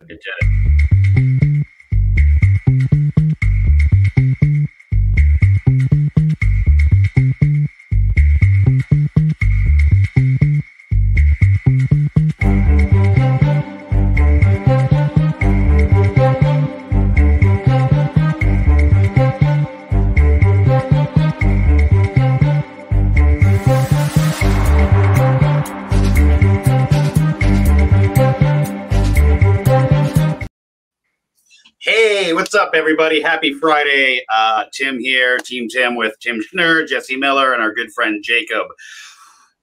Look at that. Hey, what's up, everybody? Happy Friday. Tim here, Team Tim with Tim Schnurr, Jesse Miller, and our good friend Jacob.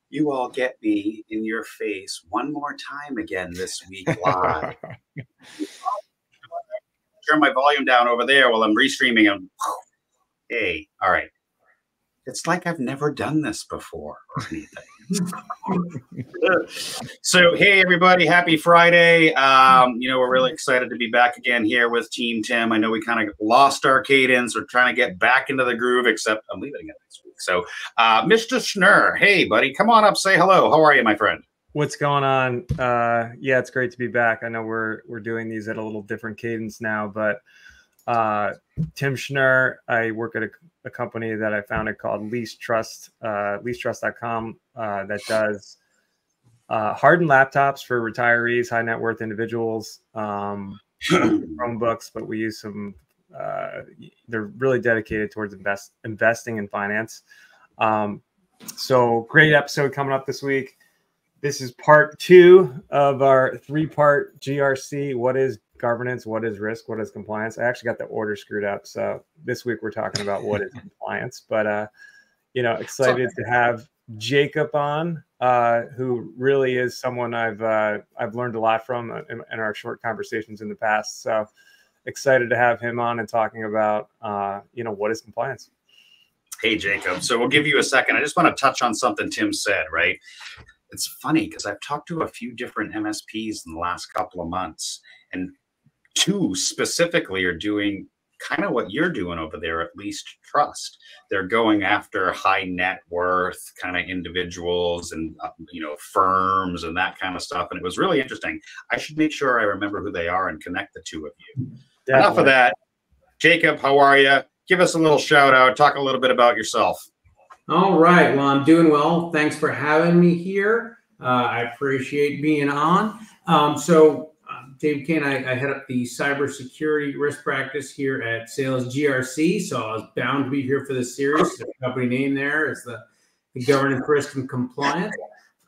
You all get me in your face one more time again this week live. Turn my volume down over there while I'm restreaming them. Hey, all right. It's like I've never done this before or anything. So, hey, everybody, happy Friday. We're really excited to be back again here with Team Tim. I know we kind of lost our cadence. We're trying to get back into the groove, except I'm leaving it next week. So, Mr. Schnurr, hey, buddy, come on up, say hello. How are you, my friend? What's going on? Yeah, it's great to be back. I know we're doing these at a little different cadence now, but Tim Schnurr, I work at a company that I founded called Lease Trust, leasetrust.com, that does hardened laptops for retirees, high net worth individuals, Chromebooks, but we use some, they're really dedicated towards investing in finance. So great episode coming up this week. This is part 2 of our 3-part GRC. What is governance? What is risk? What is compliance? I actually got the order screwed up. So this week we're talking about what is compliance, but, excited to have Jacob on, who really is someone I've learned a lot from in our short conversations in the past. So excited to have him on and talking about, what is compliance. Hey, Jacob. So we'll give you a second. I just want to touch on something Tim said, right? It's funny because I've talked to a few different MSPs in the last couple of months, and 2 specifically are doing kind of what you're doing over there at Lease Trust. They're going after high net worth kind of individuals and, firms and that kind of stuff. And it was really interesting. I should make sure I remember who they are and connect the 2 of you. Definitely. Enough of that. Jacob, how are you? Give us a little shout out. Talk a little bit about yourself. All right. Well, I'm doing well. Thanks for having me here. I appreciate being on. Dave Kane, I head up the cybersecurity risk practice here at Sales GRC. So I was bound to be here for this series. The company name there is the Governance, Risk, and Compliance.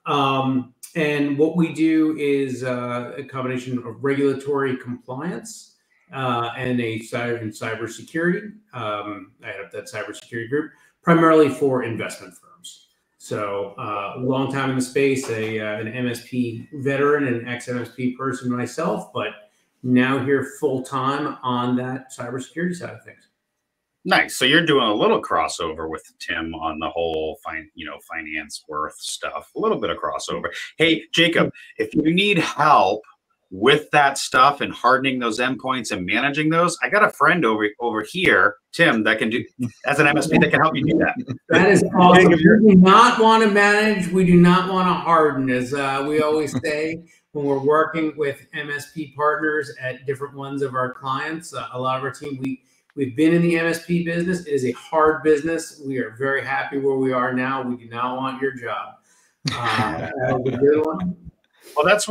And what we do is a combination of regulatory compliance and cybersecurity. I head up that cybersecurity group, primarily for investment firms. So long time in the space, an MSP veteran and ex-MSP person myself, but now here full time on that cybersecurity side of things. Nice. So you're doing a little crossover with Tim on the whole finance worth stuff. A little bit of crossover. Hey, Jacob, if you need help with that stuff and hardening those endpoints and managing those, I got a friend over here, Tim, that can do, as an MSP, that can help you do that. That is awesome. We do not want to manage. We do not want to harden, as we always say when we're working with MSP partners at different ones of our clients. A lot of our team, we've been in the MSP business. It is a hard business. We are very happy where we are now. We do not want your job. That was a good one. Well, that's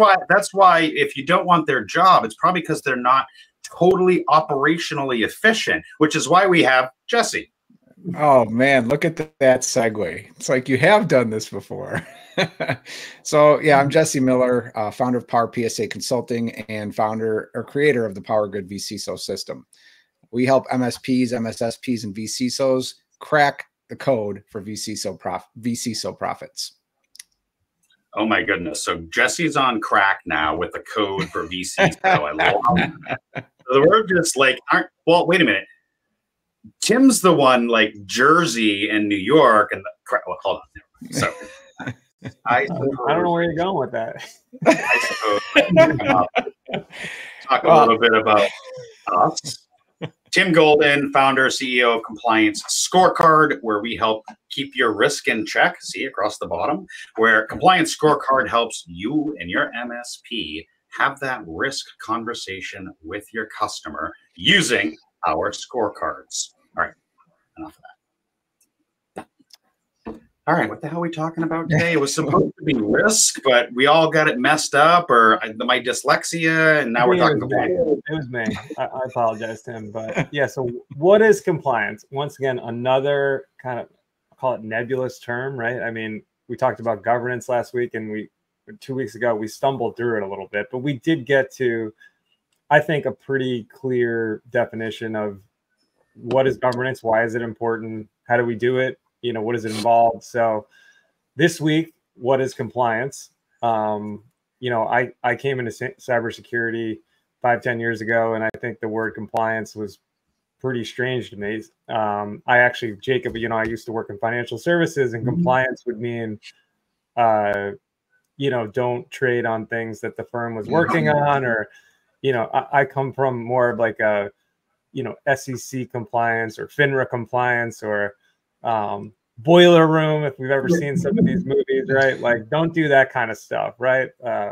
why if you don't want their job, it's probably because they're not totally operationally efficient, which is why we have Jesse. Oh, man, look at that segue. It's like you have done this before. So, yeah, I'm Jesse Miller, founder of Power PSA Consulting and founder or creator of the PowerGrid vCISO system. We help MSPs, MSSPs, and vCISOs crack the code for vCISO profits. Oh my goodness. So Jesse's on crack now with the code for vCISO. I love it. So we're just like, wait a minute. Tim's the one like Jersey and New York and hold on. So I don't know where you're going with that. Talk a little bit about us. Tim Golden, founder, CEO of Compliance Scorecard, where we help keep your risk in check. See across the bottom, where Compliance Scorecard helps you and your MSP have that risk conversation with your customer using our scorecards. All right, enough of that. All right, what the hell are we talking about today? It was supposed to be risk, but we all got it messed up, or my dyslexia, and now we're talking compliance. It was me. I apologize to him, but yeah. So, what is compliance? Once again, another kind of, I'll call it nebulous term, right? I mean, we talked about governance last week, and 2 weeks ago we stumbled through it a little bit, but we did get to, I think, a pretty clear definition of what is governance, why is it important, how do we do it. What does it involve? So this week, what is compliance? I came into cybersecurity 5-10 years ago, and I think the word compliance was pretty strange to me. Jacob, I used to work in financial services, and compliance would mean, don't trade on things that the firm was working on, or, I come from more of like a, SEC compliance or FINRA compliance, or Boiler Room, if we've ever seen some of these movies, right? Like, don't do that kind of stuff, right?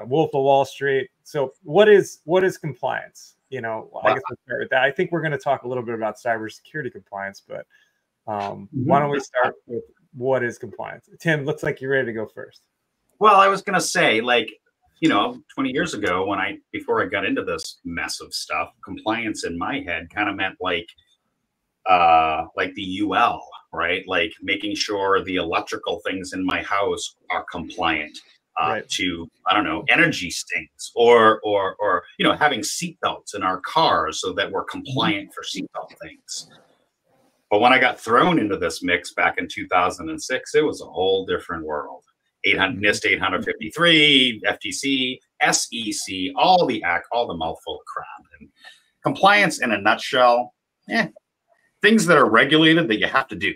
Wolf of Wall Street. So what is compliance? I guess we'll start with that. I think we're going to talk a little bit about cybersecurity compliance, but why don't we start with what is compliance? Tim, looks like you're ready to go first. Well, I was going to say, 20 years ago, before I got into this mess of stuff, compliance in my head kind of meant like the UL, right? Like making sure the electrical things in my house are compliant to, I don't know, energy stings, or having seatbelts in our cars so that we're compliant for seatbelt things. But when I got thrown into this mix back in 2006, it was a whole different world. NIST 853, FTC, SEC, all the mouthful of crap. And compliance in a nutshell, things that are regulated that you have to do,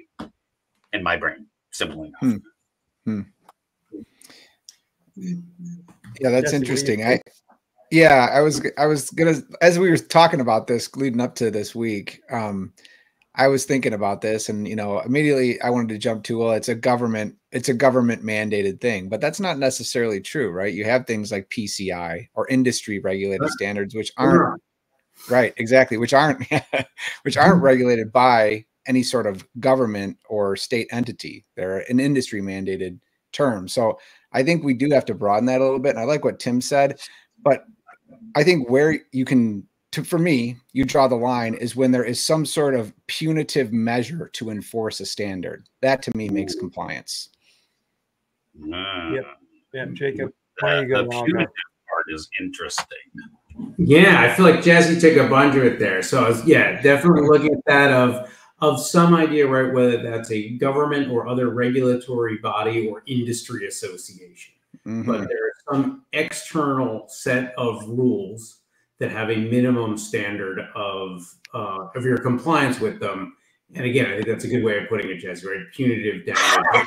in my brain, simple enough. Yeah, that's interesting. I was gonna, as we were talking about this leading up to this week, I was thinking about this, and immediately I wanted to jump to, well, it's a government mandated thing, but that's not necessarily true, right? You have things like PCI or industry regulated standards, which aren't right, exactly, which aren't regulated by any sort of government or state entity. They're an industry mandated term. So I think we do have to broaden that a little bit. And I like what Tim said, but I think where you can, for me, you draw the line is when there is some sort of punitive measure to enforce a standard. That to me makes compliance. Yeah, Jacob, the punitive part is interesting. Yeah, I feel like Jesse took a bunch of it there. So I was, definitely looking at that of some idea, right, whether that's a government or other regulatory body or industry association. But there are some external set of rules that have a minimum standard of your compliance with them. And again, I think that's a good way of putting it, Jesse, right? Punitive damage,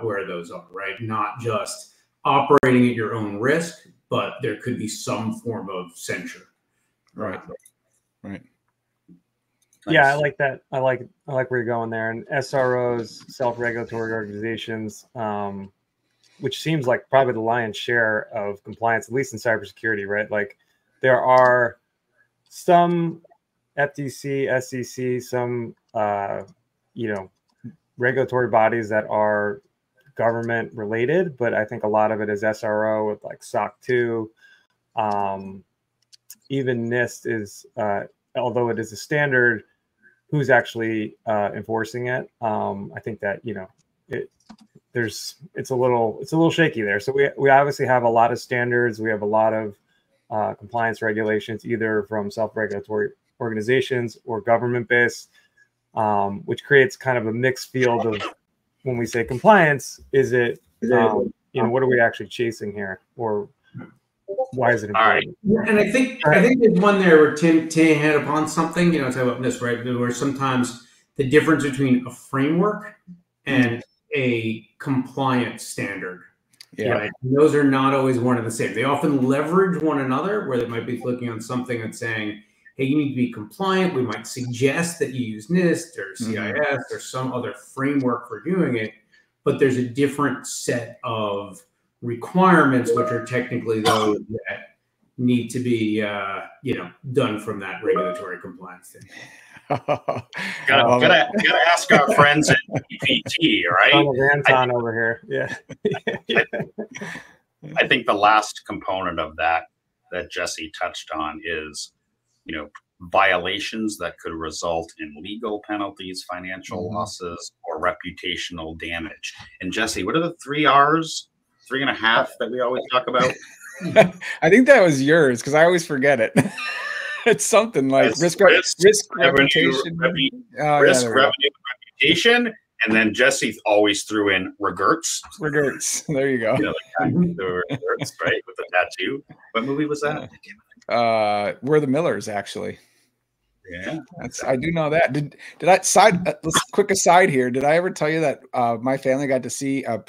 where those are, right? Not just operating at your own risk, but there could be some form of censure. Right. Yeah, I like that. I like where you're going there. And SROs, self-regulatory organizations, which seems like probably the lion's share of compliance, at least in cybersecurity, right? Like there are some FTC, SEC, some regulatory bodies that are government related, but I think a lot of it is SRO with like SOC 2. Even NIST is, although it is a standard, who's actually enforcing it? I think that it's a little shaky there. So we obviously have a lot of standards. We have a lot of compliance regulations, either from self-regulatory organizations or government-based, which creates kind of a mixed field of, when we say compliance, is it what are we actually chasing here, or why is it important? Right. And I think there's one there where Tim hit upon something, talk about this, right? Where sometimes the difference between a framework and a compliance standard, right? And those are not always one and the same. They often leverage one another, where they might be looking on something that's saying, hey, you need to be compliant. We might suggest that you use NIST or CIS or some other framework for doing it, but there's a different set of requirements, which are technically those that need to be, done from that regulatory compliance thing. Gotta ask our friends at EPT, right? Anton over here. Yeah. I think the last component of that Jesse touched on is, violations that could result in legal penalties, financial losses, or reputational damage. And Jesse, what are the 3 R's, 3.5 that we always talk about? I think that was yours because I always forget it. It's something like risk, reputation, revenue, reputation, and then Jesse always threw in regrets. Regrets. There you go. The regrets, right, with the tattoo. What movie was that? We're the Millers, actually. Yeah, I do know that. Did I quick aside here? Did I ever tell you that my family got to see a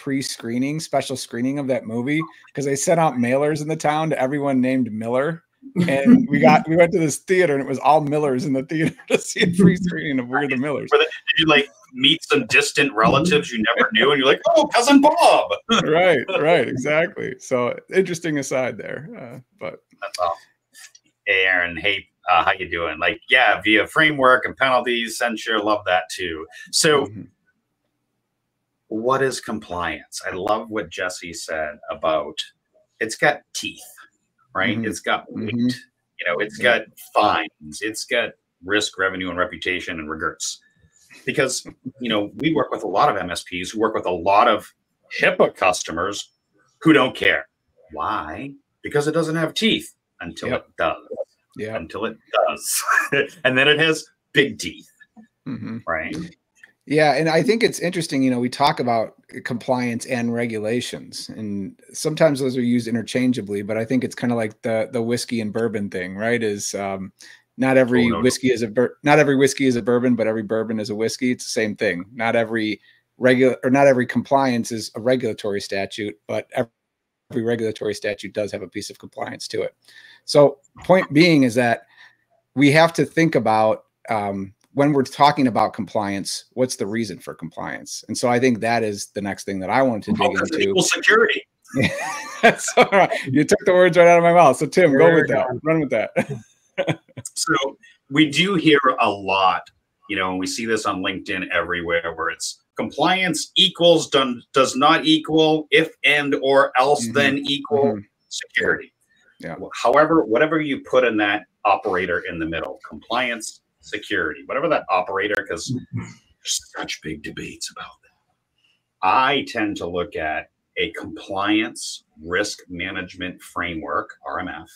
special screening of that movie because they sent out mailers in the town to everyone named Miller, and we went to this theater and it was all Millers in the theater to see a free screening of We're the Millers. Did you meet some distant relatives you never knew, and you're like, oh, cousin Bob? right, exactly. So interesting aside there, but that's awesome. Hey, Aaron. Hey. How you doing? Via framework and penalties, censure, love that too. So what is compliance? I love what Jesse said about it's got teeth, right? It's got weight, it's got fines, it's got risk, revenue, and reputation and regrets. Because, we work with a lot of MSPs who work with a lot of HIPAA customers who don't care. Why? Because it doesn't have teeth until it does. Yeah. Until it does. And then it has big teeth. Right. Yeah. And I think it's interesting, we talk about compliance and regulations, and sometimes those are used interchangeably, but I think it's kind of like the whiskey and bourbon thing, right? Is not every whiskey is a bourbon, but every bourbon is a whiskey. It's the same thing. Not every compliance is a regulatory statute, but every regulatory statute does have a piece of compliance to it. So point being is that we have to think about when we're talking about compliance, what's the reason for compliance? And so I think that is the next thing that I wanted to dig into. Equal security. That's all right. You took the words right out of my mouth. So Tim, go with that. Run with that. So we do hear a lot, and we see this on LinkedIn everywhere, where it's compliance equals does not equal if and or else then equal security. Yeah. However, whatever you put in that operator in the middle, compliance, security, whatever that operator, because there's such big debates about that. I tend to look at a compliance risk management framework, RMF,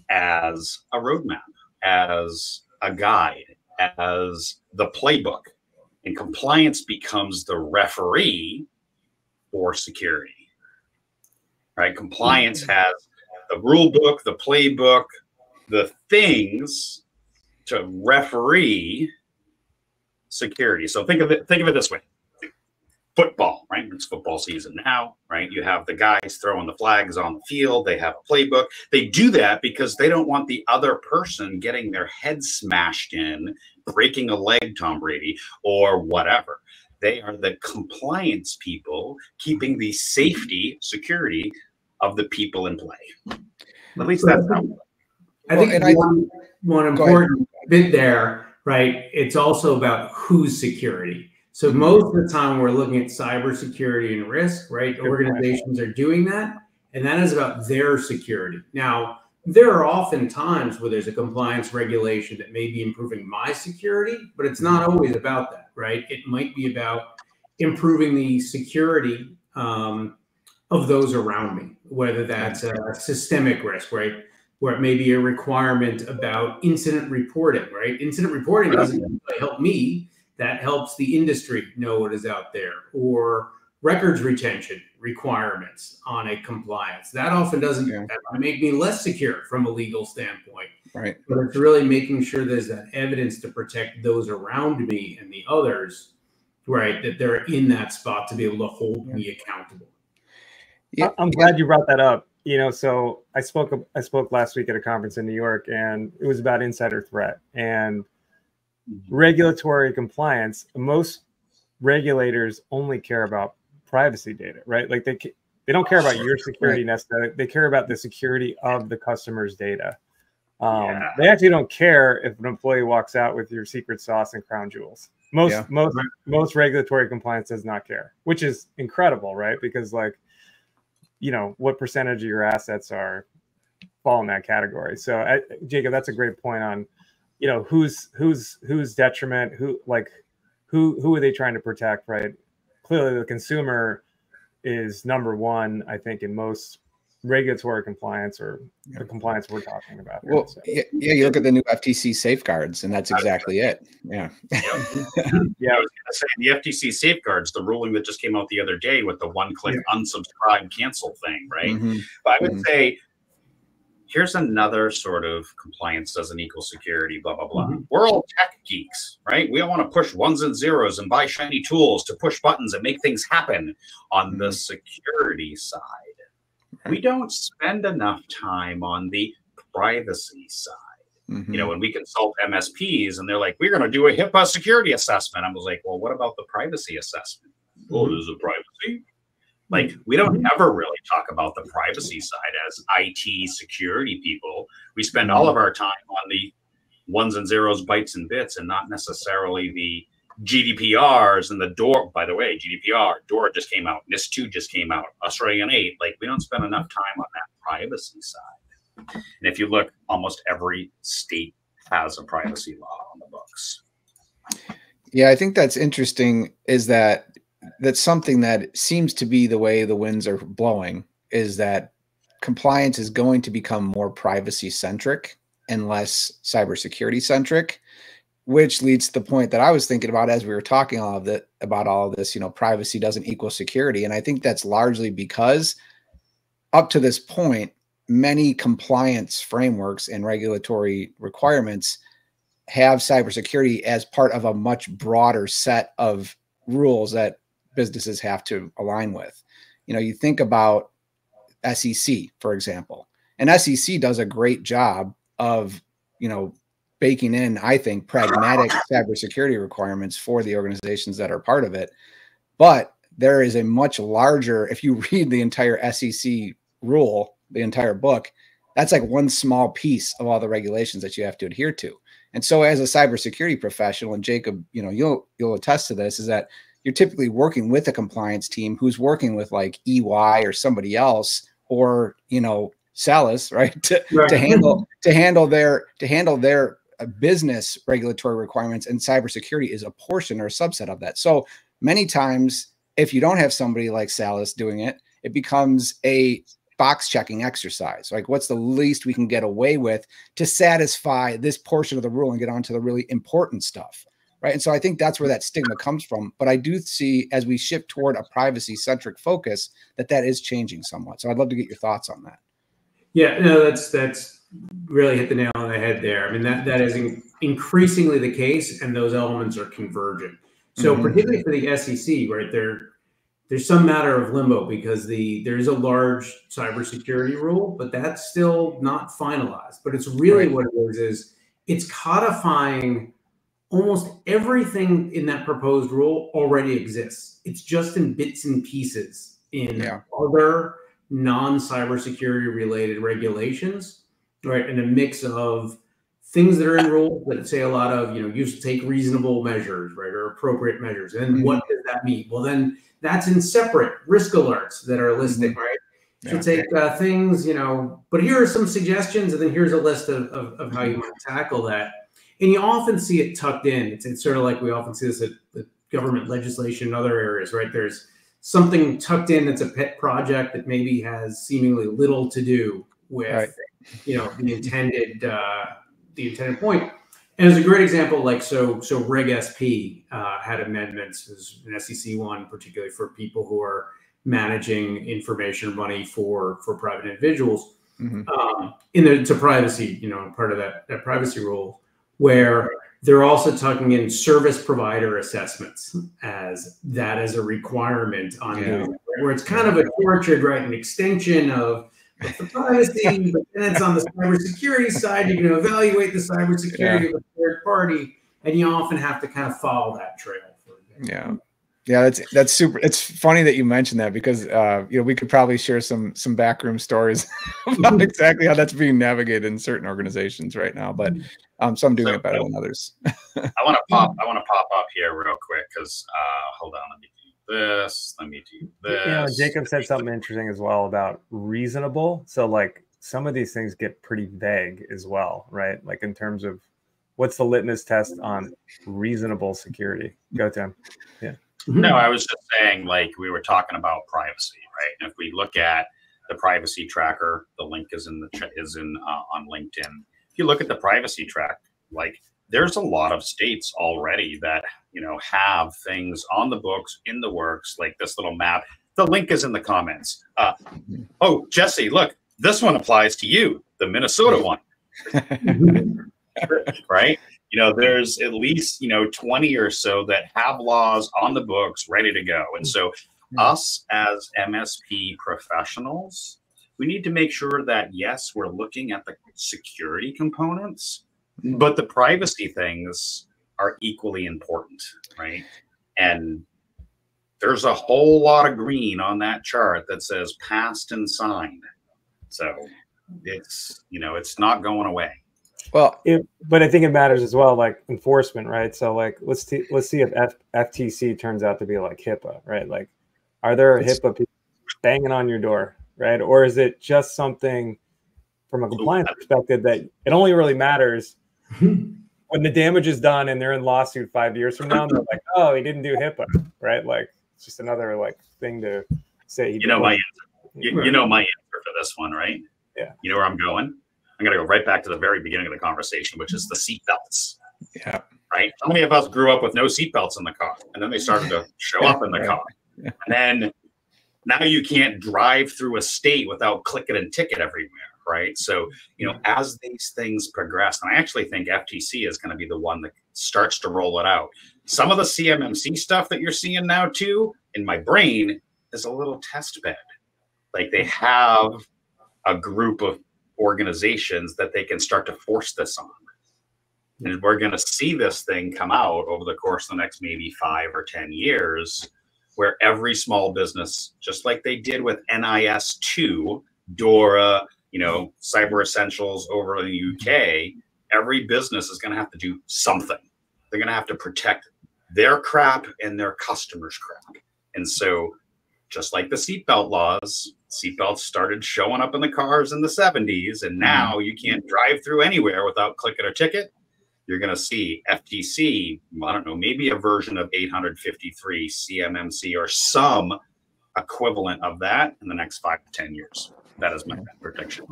as a roadmap, as a guide, as the playbook. And compliance becomes the referee for security. Right? Compliance has the rule book, the playbook, the things to referee security. So think of it this way. Football, right? It's football season now, right? You have the guys throwing the flags on the field. They have a playbook. They do that because they don't want the other person getting their head smashed in, breaking a leg, Tom Brady, or whatever. They are the compliance people keeping the safety, security of the people in play. At least that's how. I think one important bit there, right? It's also about whose security. So most of the time we're looking at cybersecurity and risk, right? Organizations are doing that, and that is about their security. Now, there are often times where there's a compliance regulation that may be improving my security, but it's not always about that, right? It might be about improving the security of those around me, whether that's a systemic risk, right? Where it may be a requirement about incident reporting, right? Incident reporting doesn't help me. That helps the industry know what is out there, or records retention requirements on a compliance. That often doesn't that might make me less secure from a legal standpoint. Right. But it's really making sure there's that evidence to protect those around me and the others, right? That they're in that spot to be able to hold me accountable. Yeah. I'm glad you brought that up. So I spoke last week at a conference in New York, and it was about insider threat and regulatory compliance. Most regulators only care about privacy data, right? Like They don't care about your security necessarily. They care about the security of the customer's data. They actually don't care if an employee walks out with your secret sauce and crown jewels. Most regulatory compliance does not care, which is incredible, right? Because like, you know, what percentage of your assets fall in that category? So Jacob, that's a great point on, you know, who's detriment, who are they trying to protect, right? Clearly the consumer is number one, I think, in most regulatory compliance or the compliance we're talking about. Well, you look at the new FTC safeguards, and that's exactly it. Yeah. I was going to say the FTC safeguards, the ruling that just came out the other day with the one-click unsubscribe cancel thing, right? But I would say, here's another sort of compliance doesn't equal security, blah, blah, blah. We're all tech geeks, right? We all want to push ones and zeros and buy shiny tools to push buttons and make things happen. On the security side, we don't spend enough time on the privacy side. You know, when we consult MSPs and they're like, we're going to do a HIPAA security assessment. I was like, well, what about the privacy assessment? Oh, there's a privacy? Like, we don't ever really talk about the privacy side as IT security people. We spend all of our time on the ones and zeros, bytes and bits, and not necessarily the GDPRs and the DORA. By the way, GDPR, DORA just came out, NIST 2 just came out, Australian 8. Like, we don't spend enough time on that privacy side. And if you look, almost every state has a privacy law on the books. Yeah, I think that's interesting, is that's something that seems to be the way the winds are blowing, is that compliance is going to become more privacy centric and less cybersecurity centric, which leads to the point that I was thinking about as we were talking about all of this, you know, privacy doesn't equal security. And I think that's largely because up to this point, many compliance frameworks and regulatory requirements have cybersecurity as part of a much broader set of rules that businesses have to align with. You know, you think about SEC, for example, and SEC does a great job of, you know, baking in, I think, pragmatic cybersecurity requirements for the organizations that are part of it. But there is a much larger, if you read the entire SEC rule, the entire book, that's like one small piece of all the regulations that you have to adhere to. And so as a cybersecurity professional, and Jacob, you know, you'll attest to this, is that you're typically working with a compliance team who's working with like EY or somebody else, or, you know, Salus, right? To handle their business regulatory requirements, and cybersecurity is a portion or a subset of that. So many times, if you don't have somebody like Salus doing it, it becomes a box checking exercise. Like, what's the least we can get away with to satisfy this portion of the rule and get on to the really important stuff, right? And so I think that's where that stigma comes from. But I do see, as we shift toward a privacy centric focus, that is changing somewhat. So I'd love to get your thoughts on that. Yeah, no, that's really hit the nail on the head there. I mean, that is increasingly the case, and those elements are convergent. So particularly for the SEC, right, there's some matter of limbo, because there's a large cybersecurity rule, but that's still not finalized. But it's really what it is it's codifying almost everything in that proposed rule already exists. It's just in bits and pieces in other non-cybersecurity related regulations, right? And a mix of things that are in rules that say a lot of, you know, you should take reasonable measures, right, or appropriate measures. And what does that mean? Well, then that's in separate risk alerts that are listed, right? You take things, you know, but here are some suggestions, and then here's a list of how you might tackle that. And you often see it tucked in. It's sort of like we often see this at government legislation in other areas, right? There's something tucked in that's a pet project that maybe has seemingly little to do with, you know, the intended point. And as a great example, like so Reg SP had amendments, as an SEC one, particularly for people who are managing information money for private individuals, to privacy, you know, part of that privacy rule, where they're also tucking in service provider assessments as a requirement on doing it, where it's kind of a tortured, right, an extension of the privacy, but then it's on the cybersecurity side. You can evaluate the cybersecurity of a third party, and you often have to kind of follow that trail. Yeah, that's super. It's funny that you mentioned that because we could probably share some backroom stories about exactly how that's being navigated in certain organizations right now. But some doing it better than others. I want to pop up here real quick because hold on, let me do this. Let me do this. Jacob said something interesting as well about reasonable. So like some of these things get pretty vague as well, right? Like in terms of what's the litmus test on reasonable security? Go, Tim. Yeah. No, I was just saying, like we were talking about privacy, right? And if we look at the privacy tracker, the link is on LinkedIn. If you look at the privacy track, like there's a lot of states already that have things on the books, in the works, like this little map. The link is in the comments. Oh, Jesse, look, this one applies to you, the Minnesota one, right? There's at least 20 or so that have laws on the books ready to go. And so us as MSP professionals, we need to make sure that, yes, we're looking at the security components, but the privacy things are equally important, right? And there's a whole lot of green on that chart that says passed and signed. So it's not going away. Well, but I think it matters as well, like enforcement, right? So like, let's see if FTC turns out to be like HIPAA, right? Like, are there HIPAA people banging on your door, right? Or is it just something from a compliance perspective that it only really matters when the damage is done and they're in lawsuit 5 years from now? And they're like, oh, he didn't do HIPAA, right? Like, it's just another like thing to say. You know my answer. You know my answer for this one, right? Yeah. You know where I'm going? I'm going to go right back to the very beginning of the conversation, which is the seat belts. Yeah. Right. How many of us grew up with no seat belts in the car, and then they started to show up in the car, and then now you can't drive through a state without clicking and ticket everywhere. Right. So, as these things progress, and I actually think FTC is going to be the one that starts to roll it out. Some of the CMMC stuff that you're seeing now, too, in my brain is a little test bed. Like they have a group of organizations that they can start to force this on. And we're going to see this thing come out over the course of the next maybe 5 or 10 years, where every small business, just like they did with NIS2, DORA, Cyber Essentials over in the UK, every business is going to have to do something. They're going to have to protect their crap and their customers' crap. And so just like the seatbelt laws, seatbelts started showing up in the cars in the 70s, and now you can't drive through anywhere without clicking a ticket. You're going to see FTC, I don't know, maybe a version of 853 CMMC or some equivalent of that in the next 5 to 10 years. That is my prediction.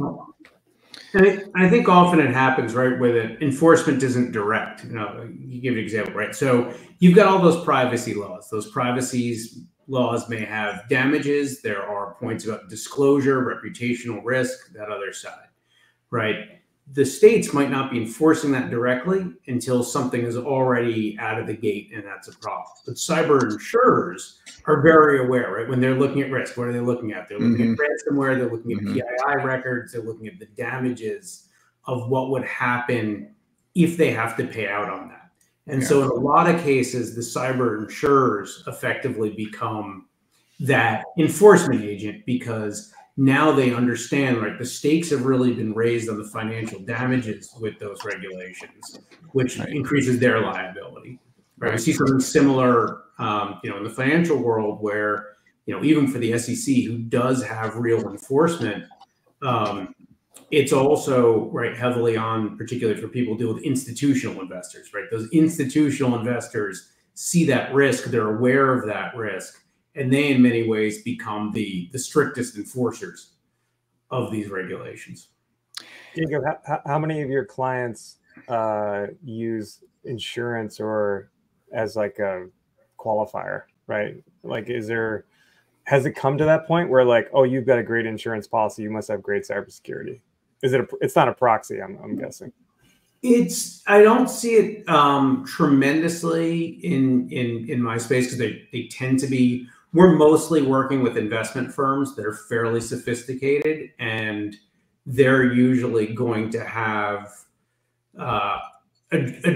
And I think often it happens, right, where the enforcement isn't direct. You give an example, right? So you've got all those privacy laws. Those laws may have damages. There are points about disclosure, reputational risk, that other side, right? The states might not be enforcing that directly until something is already out of the gate, and that's a problem. But cyber insurers are very aware, right? When they're looking at risk, what are they looking at? They're looking at ransomware, they're looking at PII records, they're looking at the damages of what would happen if they have to pay out on that. And so in a lot of cases, the cyber insurers effectively become that enforcement agent, because now they understand, right, the stakes have really been raised on the financial damages with those regulations, which increases their liability. Right? We see something similar, in the financial world where, even for the SEC, who does have real enforcement, it's also heavily on, particularly for people who deal with institutional investors, right? Those institutional investors see that risk, they're aware of that risk, and they in many ways become the strictest enforcers of these regulations. Jacob, how many of your clients use insurance or as like a qualifier, right? Like, has it come to that point where like, oh, you've got a great insurance policy, you must have great cybersecurity? It's not a proxy, I'm guessing. I don't see it tremendously in my space, because they tend to be, we're mostly working with investment firms that are fairly sophisticated, and they're usually going to have a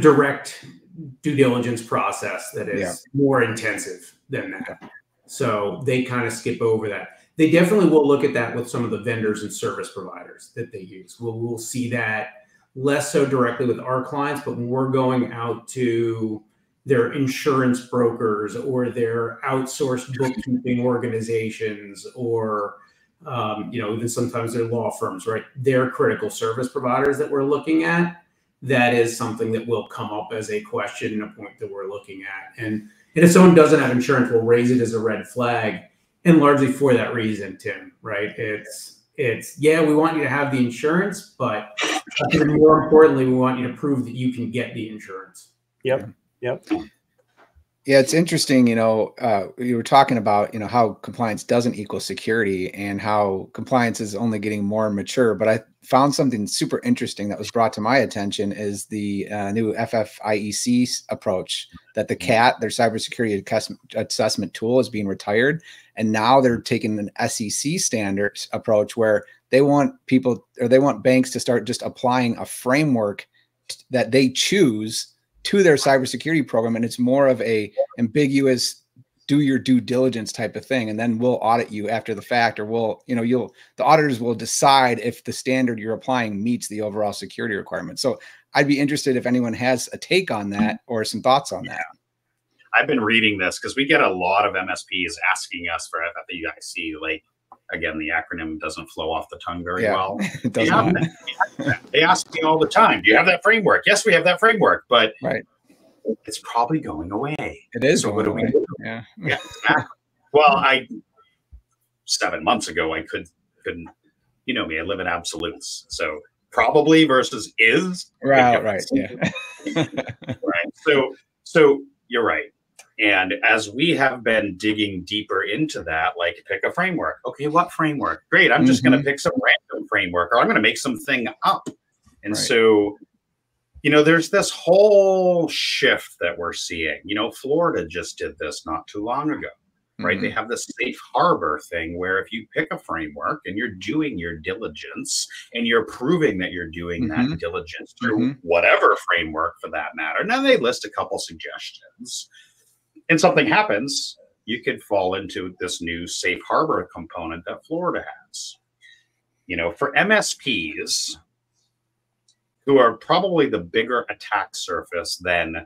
direct due diligence process that is more intensive than that. So they kind of skip over that. They definitely will look at that with some of the vendors and service providers that they use. We'll see that less so directly with our clients, but when we're going out to their insurance brokers or their outsourced bookkeeping organizations, or even sometimes their law firms, right? They're critical service providers that we're looking at. That is something that will come up as a question and a point that we're looking at. And if someone doesn't have insurance, we'll raise it as a red flag, and largely for that reason, Tim, right? It's yeah, we want you to have the insurance, but even more importantly, we want you to prove that you can get the insurance. Yep. Yeah, it's interesting, you were talking about, how compliance doesn't equal security and how compliance is only getting more mature. But I found something super interesting that was brought to my attention is the new FFIEC approach that the CAT, their cybersecurity assessment tool, is being retired. And now they're taking an SEC standards approach where they want banks to start just applying a framework that they choose to their cybersecurity program, and it's more of a ambiguous do your due diligence type of thing, and then we'll audit you after the fact, or the auditors will decide if the standard you're applying meets the overall security requirements. So I'd be interested if anyone has a take on that or some thoughts on that. I've been reading this because we get a lot of MSPs asking us for FFIEC. Like, again, the acronym doesn't flow off the tongue very well. It does not. They ask me all the time, do you have that framework? Yes, we have that framework, but right. It's probably going away. It is. So what do we away. do? Yeah. Exactly. Well, 7 months ago, I couldn't, me, I live in absolutes. So probably versus is. Right. Yeah. Right. So you're right. And as we have been digging deeper into that, like pick a framework. Okay, what framework? Great. I'm just going to pick some random framework, or I'm going to make something up. And so, there's this whole shift that we're seeing. Florida just did this not too long ago, right? They have this safe harbor thing where if you pick a framework and you're doing your diligence and you're proving that you're doing that diligence through whatever framework for that matter, and then they list a couple suggestions, and something happens, you could fall into this new safe harbor component that Florida has. For MSPs, who are probably the bigger attack surface than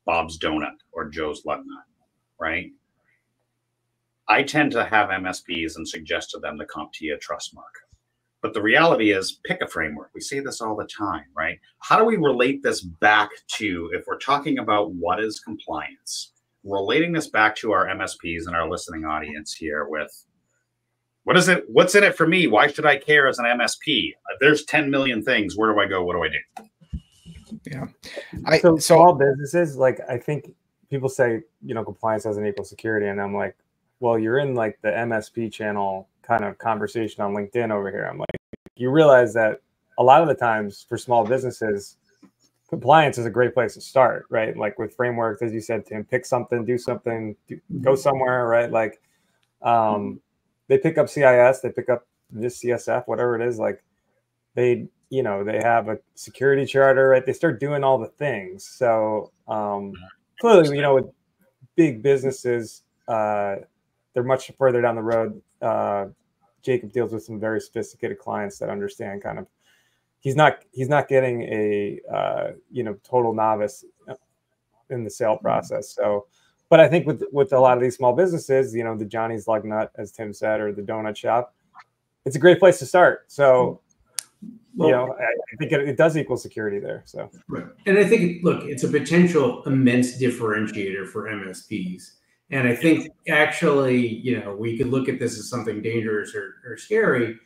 Bob's Donut or Joe's Lug Nut, right? I tend to have MSPs and suggest to them the CompTIA Trustmark. But the reality is, pick a framework. We say this all the time, right? How do we relate this back to, if we're talking about what is compliance, relating this back to our MSPs and our listening audience here with, what is it? What's in it for me? Why should I care as an MSP? There's 10 million things. Where do I go? What do I do? Yeah. So small businesses, like, I think people say, compliance doesn't equal security. And I'm like, well, you're in like the MSP channel kind of conversation on LinkedIn over here. I'm like, you realize that a lot of the times for small businesses, compliance is a great place to start, right? Like with frameworks, as you said, Tim, pick something, do something, go somewhere, right? Like, they pick up CIS, they pick up this CSF, whatever it is. Like they have a security charter, right? They start doing all the things. So clearly, with big businesses, they're much further down the road. Jacob deals with some very sophisticated clients that understand kind of, he's not getting a total novice in the sale process. So, but I think with a lot of these small businesses, the Johnny's Lug Nut, as Tim said, or the donut shop, it's a great place to start. So, I think it does equal security there. So, right. And I think, it's a potential immense differentiator for MSPs. And I think actually, we could look at this as something dangerous or scary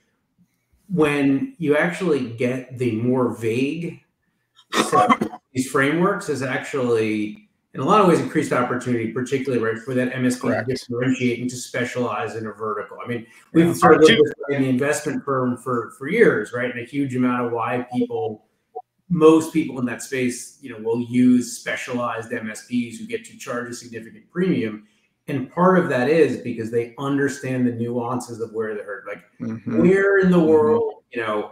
when you actually get the more vague set of these frameworks is actually, in a lot of ways, increased opportunity, particularly right for that MSP to differentiate and to specialize in a vertical. I mean, we've sort of looked in the investment firm for years, right? And a huge amount of why most people in that space, will use specialized MSPs who get to charge a significant premium. And part of that is because they understand the nuances of where they're like, where in the world,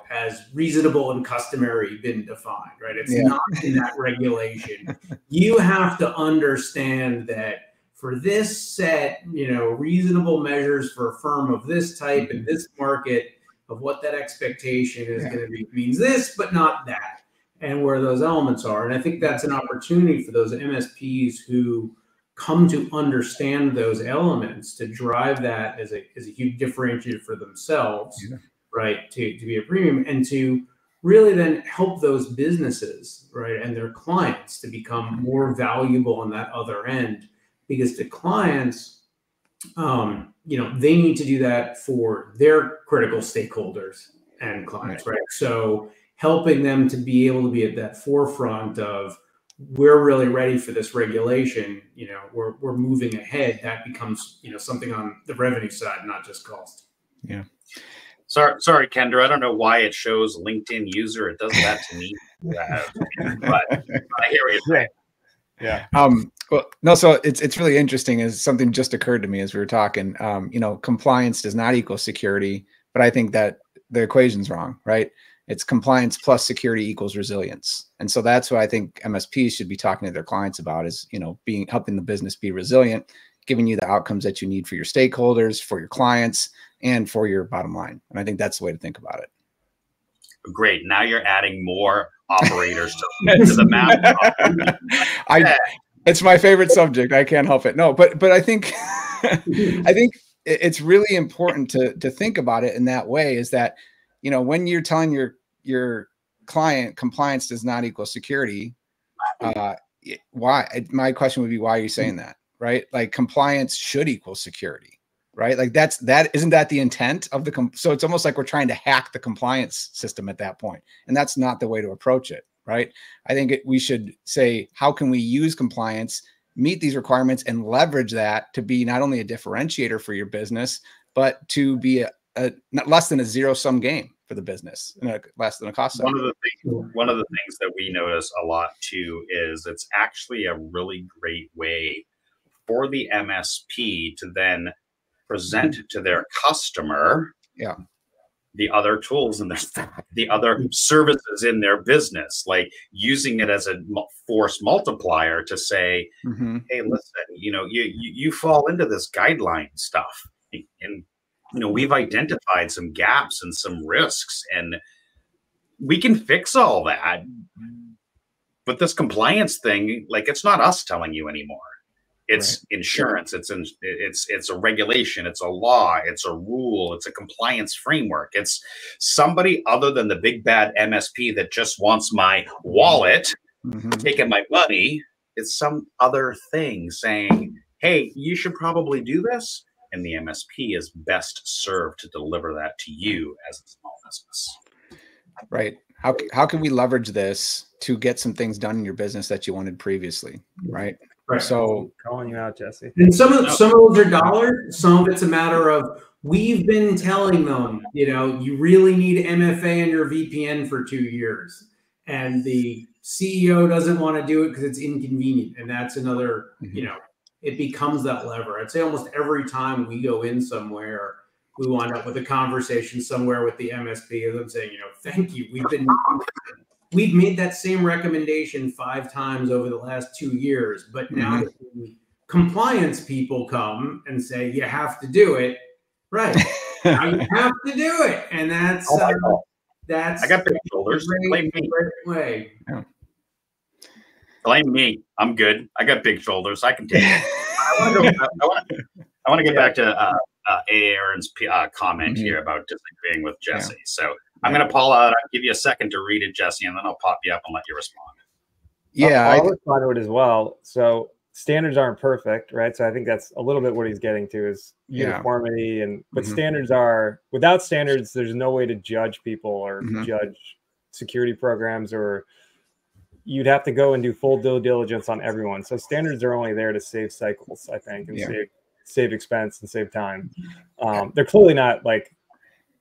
has reasonable and customary been defined, right? It's not in that regulation. You have to understand that for this set, reasonable measures for a firm of this type in this market of what that expectation is going to be means this, but not that, and where those elements are. And I think that's an opportunity for those MSPs who come to understand those elements to drive that as a huge differentiator for themselves, right? To be a premium and to really then help those businesses, right, and their clients to become more valuable on that other end, because the clients, they need to do that for their critical stakeholders and clients, right? So helping them to be able to be at that forefront of, we're really ready for this regulation, we're moving ahead, that becomes, something on the revenue side, not just cost. Yeah. Sorry, Kendra. I don't know why it shows LinkedIn user. It does that to me. But I hear what you're saying. Yeah. Well, no, so it's really interesting, as something just occurred to me as we were talking. Compliance does not equal security, but I think that the equation's wrong, right? It's compliance plus security equals resilience. And so that's what I think MSPs should be talking to their clients about, is, helping the business be resilient, giving you the outcomes that you need for your stakeholders, for your clients, and for your bottom line. And I think that's the way to think about it. Great. Now you're adding more operators to the map. It's my favorite subject. I can't help it. No, but I think I think it's really important to think about it in that way, is that, when you're telling your client compliance does not equal security, why? My question would be, why are you saying that? Right? Like, compliance should equal security, right? Like, isn't that the intent of so it's almost like we're trying to hack the compliance system at that point. And that's not the way to approach it, right? I think we should say, how can we use compliance, meet these requirements, and leverage that to be not only a differentiator for your business, but to be not less than a zero-sum game for the business, and less than a cost center. One of the things that we notice a lot too is it's actually a really great way for the MSP to then present to their customer the other tools and the other services in their business, like using it as a force multiplier to say, hey, listen, you fall into this guideline stuff, and we've identified some gaps and some risks, and we can fix all that. But this compliance thing, like, it's not us telling you anymore. It's insurance. It's a regulation. It's a law. It's a rule. It's a compliance framework. It's somebody other than the big bad MSP that just wants my wallet, taking my money. It's some other thing saying, hey, you should probably do this. And the MSP is best served to deliver that to you as a small business. Right. How can we leverage this to get some things done in your business that you wanted previously? Right. Right. So I'm calling you out, Jesse. And some of those are dollars. Some of it's a matter of, we've been telling them, you really need MFA in your VPN for 2 years, and the CEO doesn't want to do it because it's inconvenient. And that's another, it becomes that lever. I'd say almost every time we go in somewhere, we wind up with a conversation somewhere with the MSP of them saying, thank you. We've made that same recommendation 5 times over the last 2 years, but now that the compliance people come and say, you have to do it, right? Now you have to do it. And that's, I got big shoulders. Blame me. Way. Yeah. Blame me. I'm good. I got big shoulders. I can take it. I want to get back to Aaron's comment here about disagreeing with Jesse. Yeah. So I'm going to pull out. I'll give you a second to read it, Jesse, and then I'll pop you up and let you respond. Yeah, I'll respond to it as well. So standards aren't perfect, right? So I think that's a little bit what he's getting to, is uniformity, but standards are, without standards, there's no way to judge people or judge security programs, or you'd have to go and do full due diligence on everyone. So standards are only there to save cycles, I think, and save expense and save time. They're clearly not like,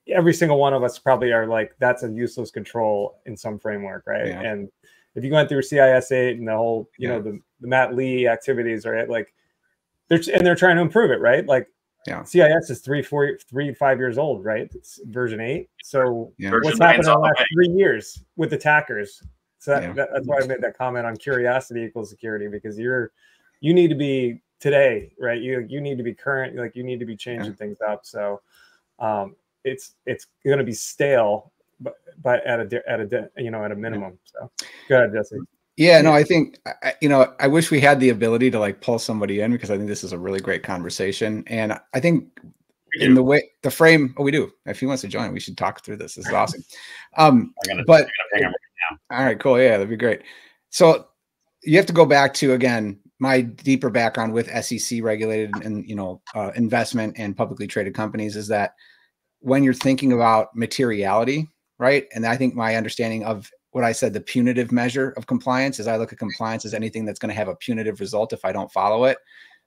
every single one of us probably are like, that's a useless control in some framework, right? Yeah. And if you went through CIS 8 and the whole, the Matt Lee activities, right? Like, they're trying to improve it, right? Like, CIS is 5 years old, right? It's version 8. So what's happened in the last 3 years with attackers? So that's why I made that comment on curiosity equals security, because you need to be today, right? You need to be current, like you need to be changing things up. So it's going to be stale, but at a minimum. So go ahead, Jesse. Yeah, no, I think, I wish we had the ability to like pull somebody in, because I think this is a really great conversation. And I think in the frame, we do. If he wants to join, we should talk through this. This is awesome. All right, cool. Yeah, that'd be great. So you have to go back to, again, my deeper background with SEC regulated and, investment and publicly traded companies is that when you're thinking about materiality, right? And I think my understanding of what I said, the punitive measure of compliance, is I look at compliance as anything that's going to have a punitive result if I don't follow it.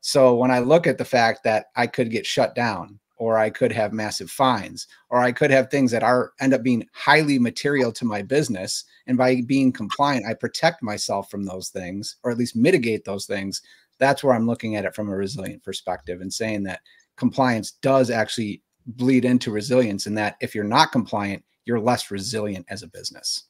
So when I look at the fact that I could get shut down, or I could have massive fines, or I could have things that end up being highly material to my business, and by being compliant, I protect myself from those things, or at least mitigate those things, that's where I'm looking at it from a resilient perspective, and saying that compliance does actually bleed into resilience, and that if you're not compliant, you're less resilient as a business.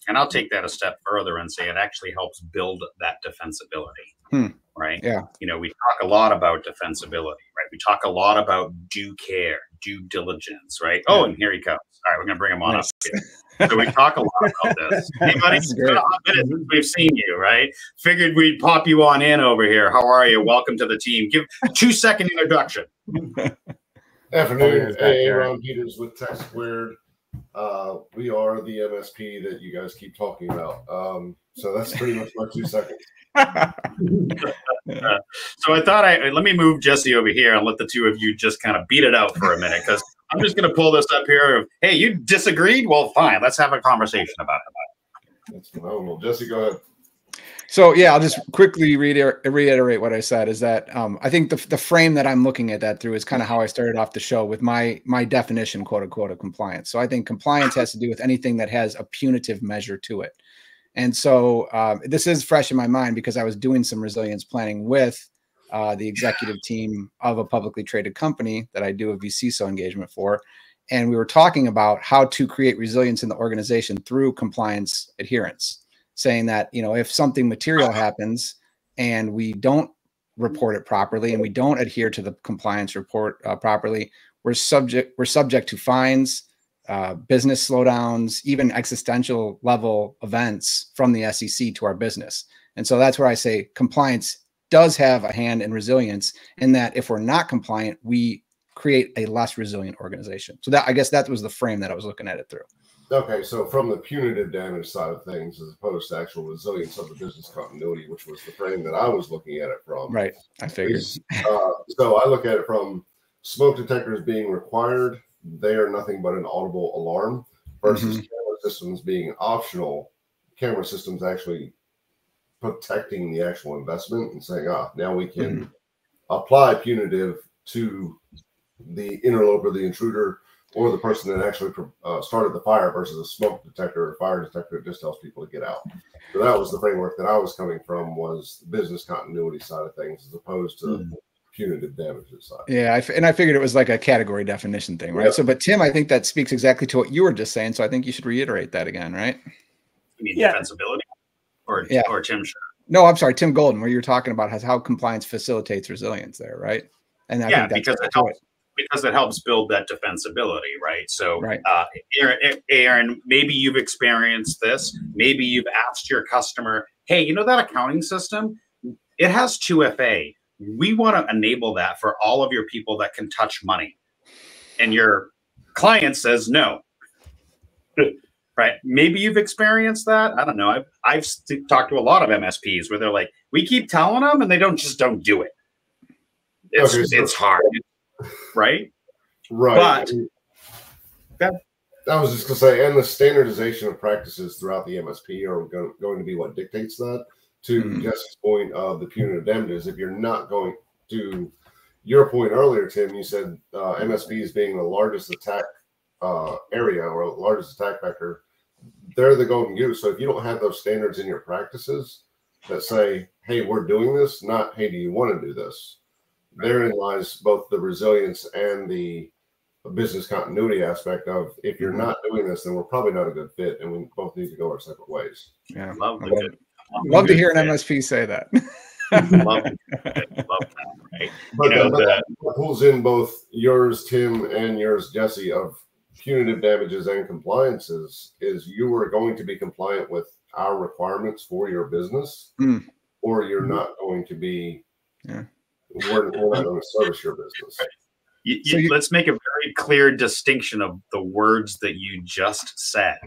And I'll take that a step further and say it actually helps build that defensibility, right? Yeah. We talk a lot about defensibility, right? We talk a lot about due care, due diligence, right? Oh, and here he comes. All right, we're going to bring him on up here. So we talk a lot about this. Hey, buddy, it's been a hot minute since we've seen you, right? Figured we'd pop you on in over here. How are you? Welcome to the team. Give a 2-second introduction. Afternoon. Hey, Ron Peters with Tech Squared. We are the MSP that you guys keep talking about. So that's pretty much my 2 seconds. So I thought let me move Jesse over here and let the two of you just kind of beat it out for a minute, because I'm just going to pull this up here of, hey, you disagreed? Well, fine. Let's have a conversation about it. That's phenomenal. Jesse, go ahead. So yeah, I'll just quickly reiterate what I said, is that I think the frame that I'm looking at that through is kind of how I started off the show with my definition, quote unquote, of compliance. So I think compliance has to do with anything that has a punitive measure to it. And so this is fresh in my mind because I was doing some resilience planning with the executive team of a publicly traded company that I do a vCISO engagement for. And we were talking about how to create resilience in the organization through compliance adherence, saying that, if something material happens and we don't report it properly and we don't adhere to the compliance report properly, we're subject to fines, business slowdowns, even existential level events from the SEC to our business. And so that's where I say compliance does have a hand in resilience, in that if we're not compliant, we create a less resilient organization. So I guess that was the frame that I was looking at it through. Okay, so from the punitive damage side of things, as opposed to actual resilience of the business continuity, which was the frame that I was looking at it from. Right, I figured. So I look at it from smoke detectors being required. They are nothing but an audible alarm, versus camera systems being optional. Camera systems actually protecting the actual investment and saying, now we can apply punitive to the interloper, the intruder, or the person that actually started the fire, versus a smoke detector or fire detector that just tells people to get out. So that was the framework that I was coming from, was the business continuity side of things, as opposed to the punitive damages side. Yeah, and I figured it was like a category definition thing, right? Yeah. So, but Tim, I think that speaks exactly to what you were just saying. So I think you should reiterate that again, right? You mean defensibility, or Tim? No, I'm sorry, Tim Golden, where you're talking about how compliance facilitates resilience there, right? And I think that's because it helps. Because it helps build that defensibility, right? So, right. Aaron, maybe you've experienced this. Maybe you've asked your customer, hey, that accounting system, it has 2FA. We want to enable that for all of your people that can touch money. And your client says no. Right? Maybe you've experienced that. I don't know. I've talked to a lot of MSPs where they're like, we keep telling them and they don't do it. It's hard. Right. But I was just going to say, and the standardization of practices throughout the MSP are going to be what dictates that. To Jesse's point of the punitive damages, if you're not going to, your point earlier, Tim, you said MSPs being the largest attack area or largest attack vector, they're the golden goose. So if you don't have those standards in your practices that say, hey, we're doing this, not, hey, do you want to do this? Therein lies both the resilience and the business continuity aspect of, if you're not doing this, then we're probably not a good fit, and we both need to go our separate ways. Yeah, love to hear an MSP say that. Love that, right? But, that pulls in both yours, Tim, and yours, Jesse, of punitive damages and compliances. Is you are going to be compliant with our requirements for your business, or you're not going to be. Yeah. We're not going to service your business. Let's make a very clear distinction of the words that you just said.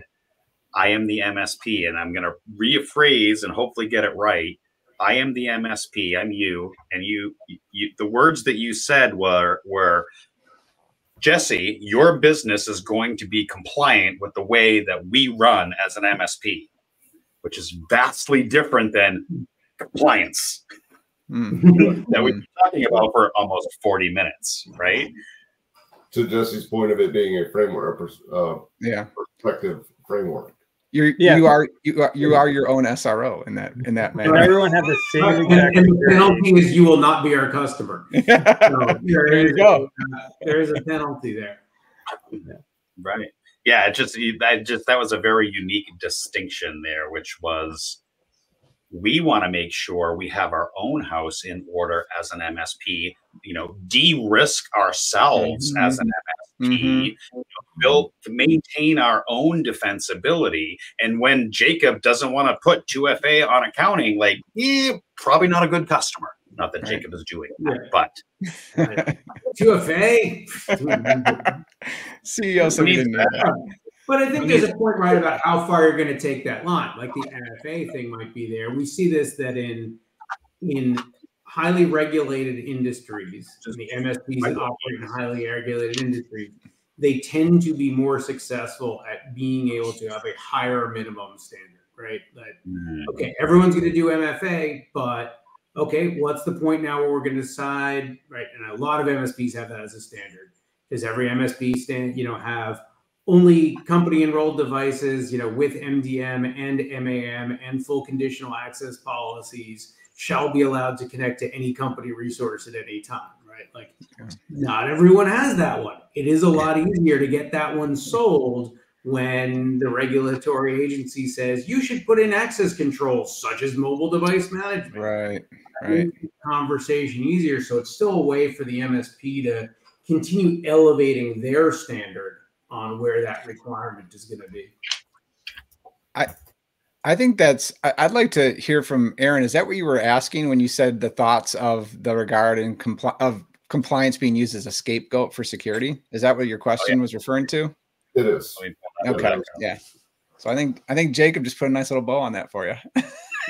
I am the MSP, and I'm going to rephrase and hopefully get it right. I am the MSP. I'm you, and you. The words that you said were, Jesse, your business is going to be compliant with the way that we run as an MSP, which is vastly different than compliance. That we've been talking about for almost 40 minutes, right? To Jesse's point of it being a framework, perspective framework. You are your own SRO in that manner. Everyone had the same exact. And the penalty is you will not be our customer. So there is a penalty there. Right. Yeah. That was a very unique distinction there, which was, we want to make sure we have our own house in order as an MSP, de-risk ourselves as an MSP, build to maintain our own defensibility. And when Jacob doesn't want to put 2FA on accounting, probably not a good customer. Not that Jacob is doing that, but 2FA. CEO said he didn't know that. But I think there's a point right about how far you're going to take that line. Like the NFA thing might be there. We see this that in highly regulated industries, the MSPs that operate in highly regulated industries, they tend to be more successful at being able to have a higher minimum standard, right? Okay, everyone's going to do MFA, but okay, what's the point now where we're going to decide, right? And a lot of MSPs have that as a standard. Does every MSP have only company enrolled devices, with MDM and MAM and full conditional access policies shall be allowed to connect to any company resource at any time, right? Not everyone has that one. It is a lot easier to get that one sold when the regulatory agency says you should put in access controls such as mobile device management. Right. Conversation easier. So it's still a way for the MSP to continue elevating their standard on where that requirement is going to be. I think I'd like to hear from Aaron. Is that what you were asking when you said the thoughts of the regard and of compliance being used as a scapegoat for security? Is that what your question was referring to? It is. Okay. Yeah. So I think Jacob just put a nice little bow on that for you.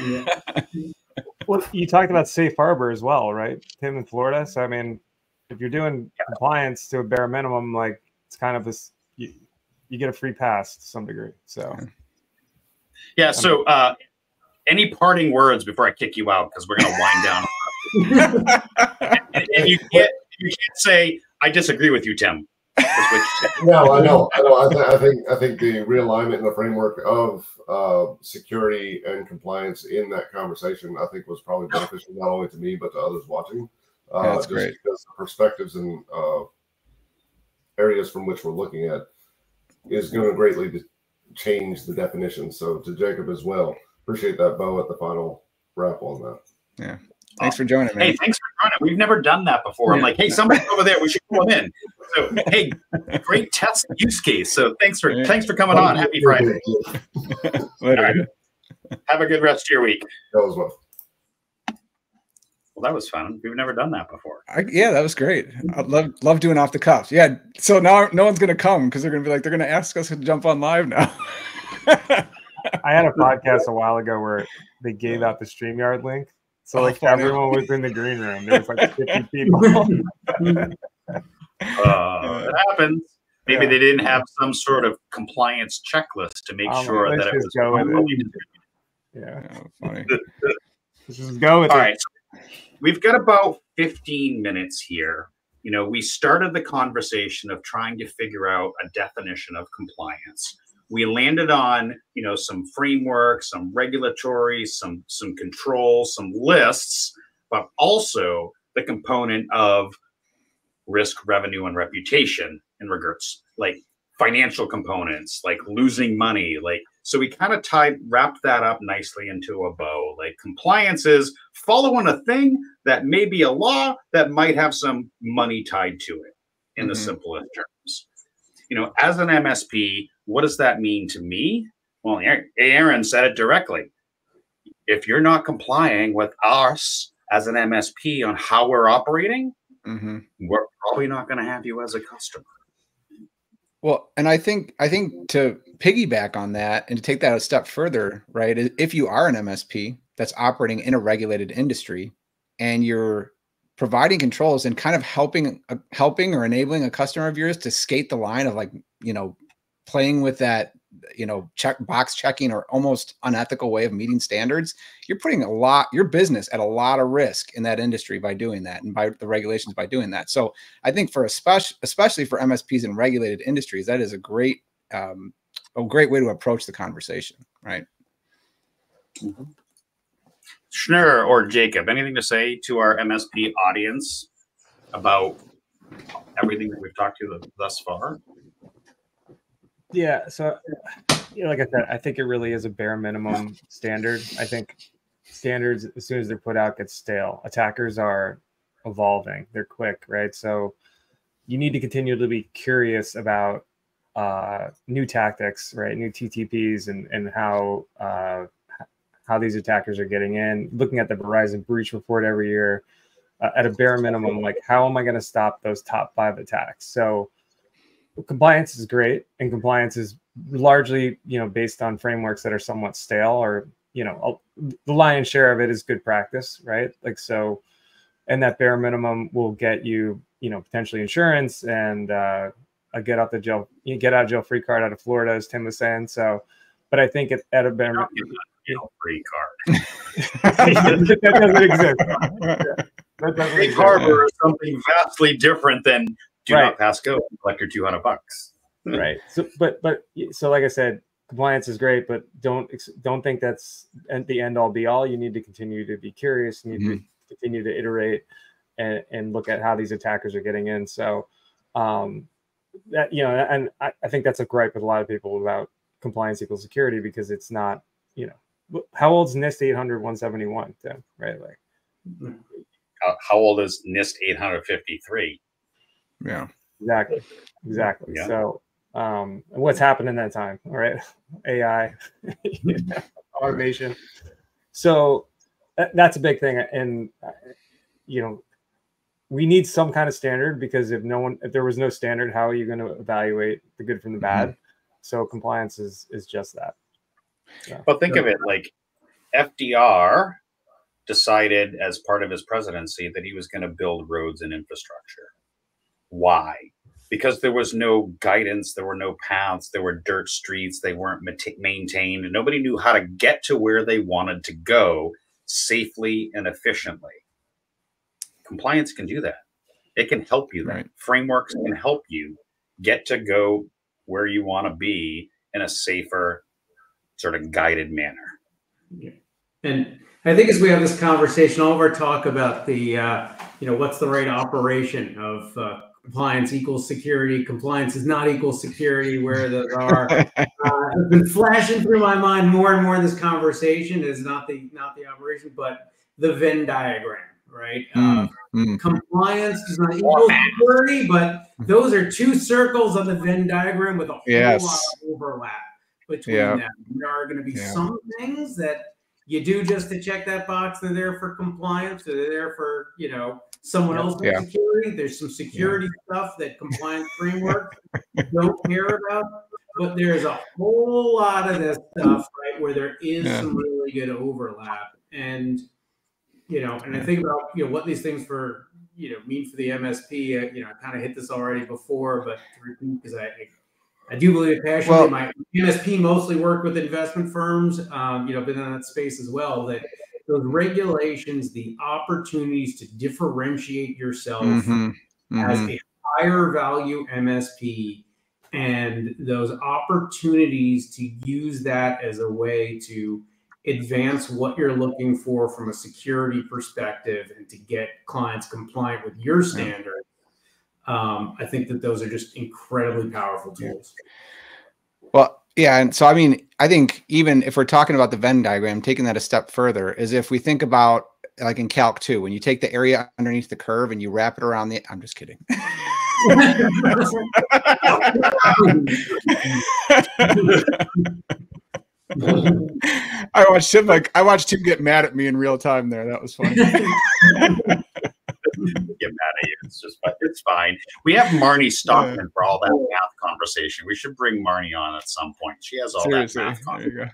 Yeah. Well, you talked about safe harbor as well, right? Tim in Florida. So, I mean, if you're doing compliance to a bare minimum, it's kind of this, you get a free pass to some degree. So, yeah. So, any parting words before I kick you out, because we're going to wind down. and you can't say I disagree with you, Tim. No, I know. I think the realignment and the framework of security and compliance in that conversation, I think, was probably beneficial not only to me but to others watching. That's great, because the perspectives and areas from which we're looking at is going to greatly change the definition. So to Jacob as well, appreciate that bow at the final wrap on that. Yeah. Thanks for joining me. Hey, thanks for joining. We've never done that before. I'm like, hey, somebody's over there. We should pull them in. So, hey, great test use case. So thanks for coming on. Happy Friday. Later. Right. Have a good rest of your week. That was well. Well, that was fun. We've never done that before. Yeah, that was great. I love doing off the cuff. Yeah. So now no one's going to come because they're going to be like, they're going to ask us to jump on live now. I had a podcast a while ago where they gave out the StreamYard link. So everyone was in the green room. There was 50 people. It happens. Maybe they didn't have some sort of compliance checklist to make sure that it was going. Yeah, funny. Let's just go with it. All right. So we've got about 15 minutes here. We started the conversation of trying to figure out a definition of compliance. We landed on, some framework, some regulatory, some controls, some lists, but also the component of risk, revenue, and reputation in regards, like financial components, like losing money, like So we kind of wrapped that up nicely into a bow. Like compliance is following a thing that may be a law that might have some money tied to it in the simplest terms. As an MSP, what does that mean to me? Well, Aaron said it directly. If you're not complying with us as an MSP on how we're operating, we're probably not going to have you as a customer. Well, and I think to piggyback on that and to take that a step further, right? If you are an MSP that's operating in a regulated industry and you're providing controls and kind of helping or enabling a customer of yours to skate the line of like, playing with that, box checking or almost unethical way of meeting standards, you're putting your business at a lot of risk in that industry by doing that and by the regulations by doing that. So I think especially for MSPs in regulated industries, that is a great way to approach the conversation, right? Schnurr or Jacob, anything to say to our MSP audience about everything that we've talked to thus far? Yeah, so like I said, I think it really is a bare minimum standard. I think standards, as soon as they're put out, get stale. Attackers are evolving; they're quick, right? So you need to continue to be curious about new tactics, right? New TTPs and how these attackers are getting in. Looking at the Verizon breach report every year, at a bare minimum, like how am I going to stop those top 5 attacks? So compliance is great, and compliance is largely, based on frameworks that are somewhat stale, or, the lion's share of it is good practice, right? Like, so, and that bare minimum will get you, potentially insurance and a get out of jail free card out of Florida, as Tim was saying. So, but I think at a bare minimum, free card. that doesn't exist. That doesn't Safe harbor is something vastly different than do right. not pass go and collect your $200. Right. So, but like I said, compliance is great, but don't think that's the end all be all. You need to continue to be curious. You need to continue to iterate and look at how these attackers are getting in. So, that, and I think that's a gripe with a lot of people about compliance equals security, because it's not, how old's NIST 800-171, Tim? Right. Like, how old is NIST 853? Yeah, exactly. Yeah. So, what's happened in that time? All right. AI, automation. So that's a big thing. And, we need some kind of standard, because if there was no standard, how are you going to evaluate the good from the bad? So compliance is just that. So. But think of it like FDR decided as part of his presidency that he was going to build roads and infrastructure. Why? Because there was no guidance, there were no paths, there were dirt streets, they weren't maintained, and nobody knew how to get to where they wanted to go safely and efficiently. Compliance can do that. It can help you. Right. Frameworks can help you get to go where you want to be in a safer, sort of guided manner. Yeah. And I think as we have this conversation, all of our talk about the, what's the right operation of compliance equals security, compliance is not equal security, where those are, have been flashing through my mind more and more in this conversation is not the operation, but the Venn diagram, right? Compliance does not equal security, but those are two circles on the Venn diagram with a whole lot of overlap between them. There are going to be some things that you do just to check that box. They're there for compliance. They're there for, someone else's security. There's some security stuff that compliance frameworks don't care about. But there's a whole lot of this stuff, right, where there is some really good overlap. And, and I think about, what these things mean for the MSP. I kind of hit this already before, but to repeat, because I do believe passionately. Well, my MSP mostly worked with investment firms, been in that space as well, that those regulations, the opportunities to differentiate yourself as a higher value MSP, and those opportunities to use that as a way to advance what you're looking for from a security perspective and to get clients compliant with your standards. I think that those are just incredibly powerful tools. Well, Yeah. And so, I mean, I think even if we're talking about the Venn diagram, taking that a step further is if we think about like in Calc 2, when you take the area underneath the curve and you wrap it around the, I'm just kidding. I watched him get mad at me in real time there. That was funny. Get mad at you. It's fine. We have Marnie Stockman for all that math conversation. We should bring Marnie on at some point. She has all Seriously, that math conversation.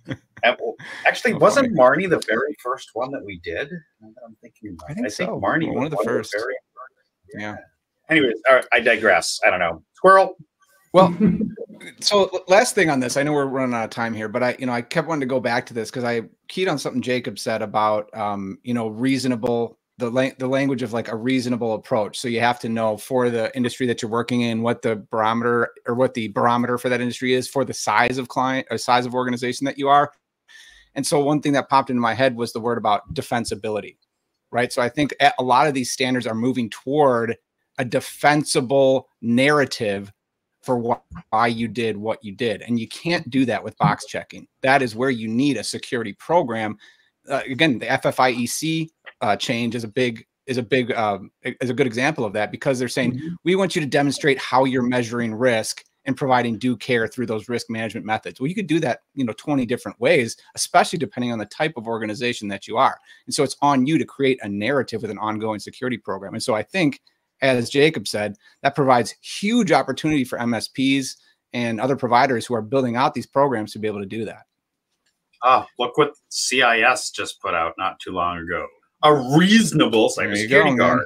There you go. Actually, wasn't Marnie the very first one that we did? I'm thinking about I think so. Marnie one was of the first. Yeah. Anyways, all right, I digress. I don't know. Squirrel. Well, so last thing on this, I know we're running out of time here, but I kept wanting to go back to this because I keyed on something Jacob said about, reasonable, the language of like a reasonable approach. So you have to know for the industry that you're working in, what the barometer for that industry is for the size of client or size of organization that you are. And so one thing that popped into my head was the word about defensibility, right? So I think a lot of these standards are moving toward a defensible narrative for why you did what you did. And you can't do that with box checking. That is where you need a security program. Again, the FFIEC change is a good example of that, because they're saying, we want you to demonstrate how you're measuring risk and providing due care through those risk management methods. Well, you could do that, 20 different ways, especially depending on the type of organization that you are. And so it's on you to create a narrative with an ongoing security program. And so I think, as Jacob said, that provides huge opportunity for MSPs and other providers who are building out these programs to be able to do that. Look what CIS just put out not too long ago. A reasonable cybersecurity guard.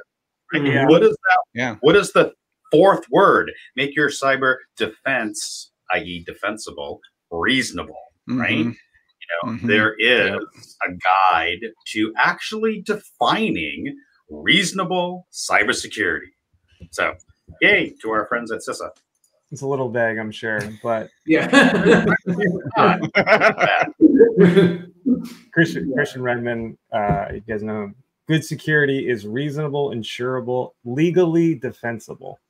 Right? Yeah. What is that? Yeah. What is the fourth word? Make your cyber defense, i.e. defensible, reasonable, right? There is a guide to actually defining reasonable cybersecurity. So, yay to our friends at CISA. It's a little vague, I'm sure, but Yeah. Christian Redmond, you guys know him. Good security is reasonable, insurable, legally defensible.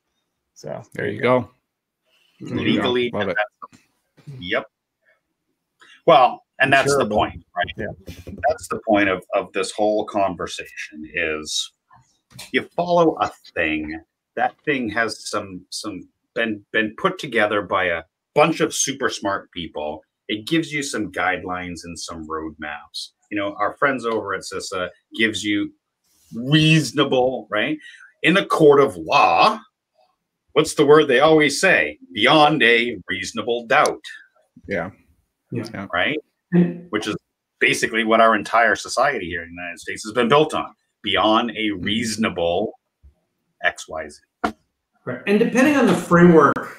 So there you go. Legally Love it. defensible. Yep. Well, and that's the Insurable. point, right? Yeah. That's the point of this whole conversation is you follow a thing. That thing has been put together by a bunch of super smart people. It gives you some guidelines and some roadmaps. Our friends over at CISA gives you reasonable, right? In a court of law, what's the word they always say? Beyond a reasonable doubt. Yeah. Right? Which is basically what our entire society here in the United States has been built on. Beyond a reasonable XYZ. Right. And depending on the framework,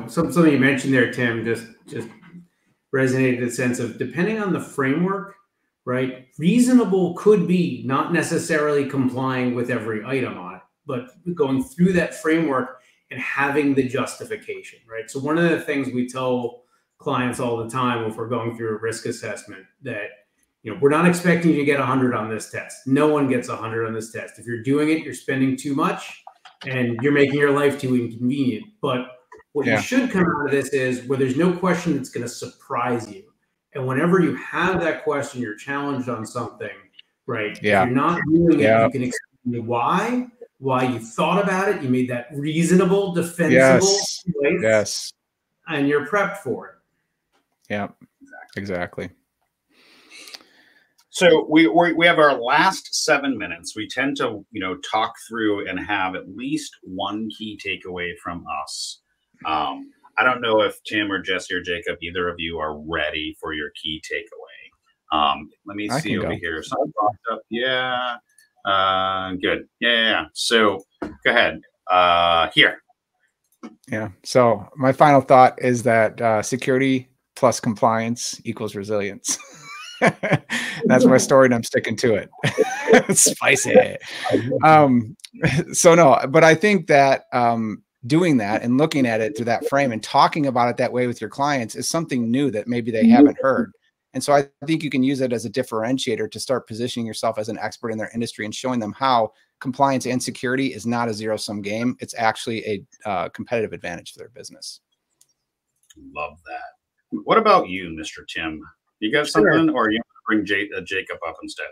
something you mentioned there, Tim, just resonated the sense of depending on the framework, right? Reasonable could be not necessarily complying with every item on it, but going through that framework and having the justification, right? So one of the things we tell clients all the time if we're going through a risk assessment that, we're not expecting you to get 100 on this test. No one gets 100 on this test. If you're doing it, you're spending too much and you're making your life too inconvenient. But what you should come out of this is where there's no question that's going to surprise you. And whenever you have that question, you're challenged on something, right? Yeah. If you're not doing it, you can explain why you thought about it. You made that reasonable, defensible choice. Yes. And you're prepped for it. Yeah, exactly. So we have our last 7 minutes. We tend to, talk through and have at least one key takeaway from us. I don't know if Tim or Jesse or Jacob, either of you are ready for your key takeaway. Let me see over here. Something popped up. Yeah. Good. Yeah. So go ahead. Here. Yeah. So my final thought is that security plus compliance equals resilience. That's my story, and I'm sticking to it. Spicy. So no, but I think that doing that and looking at it through that frame and talking about it that way with your clients is something new that maybe they haven't heard. And so I think you can use it as a differentiator to start positioning yourself as an expert in their industry and showing them how compliance and security is not a zero-sum game. It's actually a competitive advantage for their business. Love that. What about you, Mr. Tim? You got something, or you bring Jacob up instead?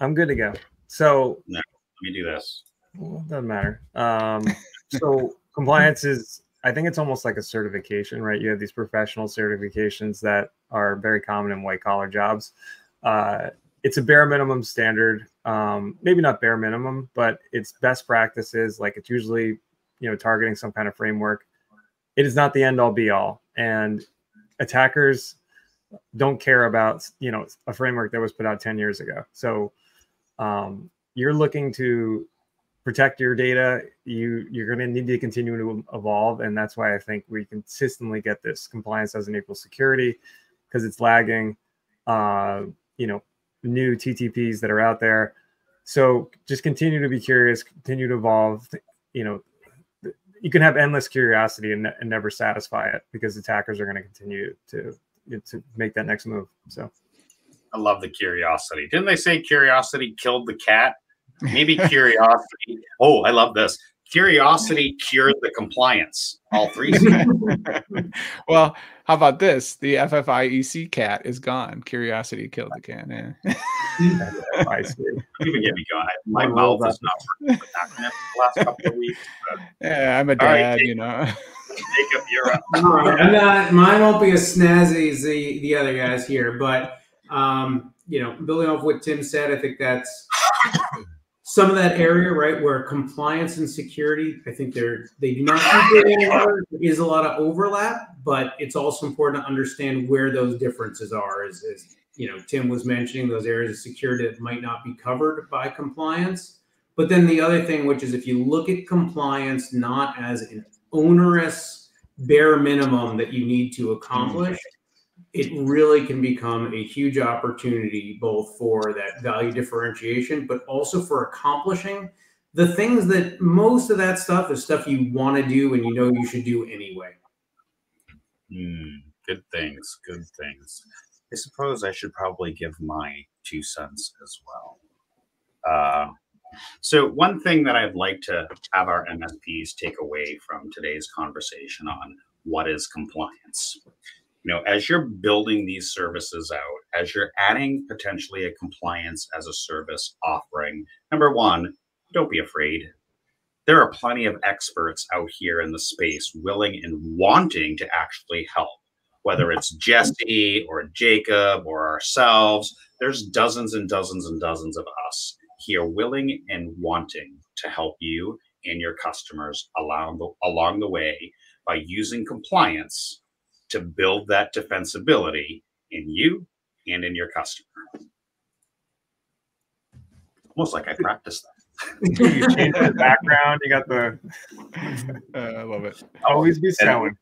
I'm good to go. So no, let me do this. Well, it doesn't matter. So compliance is, I think it's almost like a certification, right? You have these professional certifications that are very common in white collar jobs. It's a bare minimum standard, maybe not bare minimum, but it's best practices. Like it's usually, targeting some kind of framework. It is not the end all be all. And attackers don't care about, a framework that was put out 10 years ago. So you're looking to protect your data. You're going to need to continue to evolve. And that's why I think we consistently get this compliance doesn't equal security, because it's lagging, new TTPs that are out there. So just continue to be curious, continue to evolve. You can have endless curiosity and never satisfy it, because attackers are going to continue to make that next move. So I love the curiosity. Didn't they say curiosity killed the cat? Maybe curiosity. Oh, I love this. Curiosity cured the compliance. All three. Well, how about this? The FFIEC cat is gone. Curiosity killed the cat. Yeah. I see. Don't even get me going. My mouth is not working the last couple of weeks. Yeah, I'm a dad, Jacob, you're up. All right. I'm not. Mine won't be as snazzy as the other guys here, but building off what Tim said, I think that's some of that area, right, where compliance and security, I think they do not keep it anywhere. There is a lot of overlap, but it's also important to understand where those differences are. As Tim was mentioning, those areas of security that might not be covered by compliance. But then the other thing, which is if you look at compliance not as an onerous bare minimum that you need to accomplish, it really can become a huge opportunity both for that value differentiation, but also for accomplishing the things that most of that stuff is stuff you want to do and you should do anyway. Good things. Good things. I suppose I should probably give my 2 cents as well. So one thing that I'd like to have our MSPs take away from today's conversation on what is compliance. As you're building these services out, as you're adding potentially a compliance as a service offering, number one, don't be afraid. There are plenty of experts out here in the space willing and wanting to actually help, whether it's Jesse or Jacob or ourselves. There's dozens and dozens and dozens of us here willing and wanting to help you and your customers along the way by using compliance to build that defensibility in you and in your customer. Almost like I practiced that. You changed the background. You got the. I love it. Always be selling.